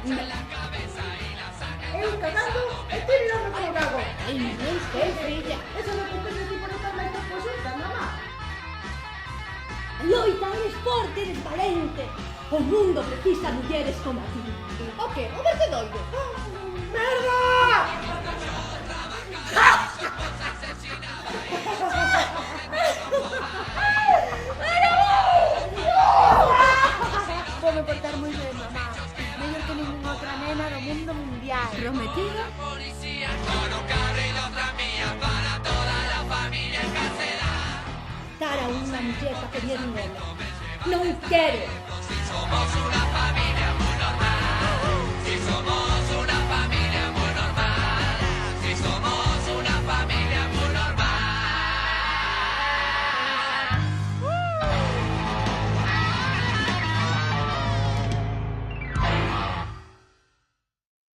Eu cagando e ti mirando como cago. Ai, non sei, filla. Eso non te pende ti por estar máis tempo xunta, mamá. Loita, eres forte, eres valente. O mundo precisa mulleres como a ti. O que? O verte doido? Merda! Vou me portar moi ben, mamá. Mellor que ninguna outra nena do mundo mundial. Prometida? Dar a unha muller para que viera un home. Non quero. Somos una familia muy normal.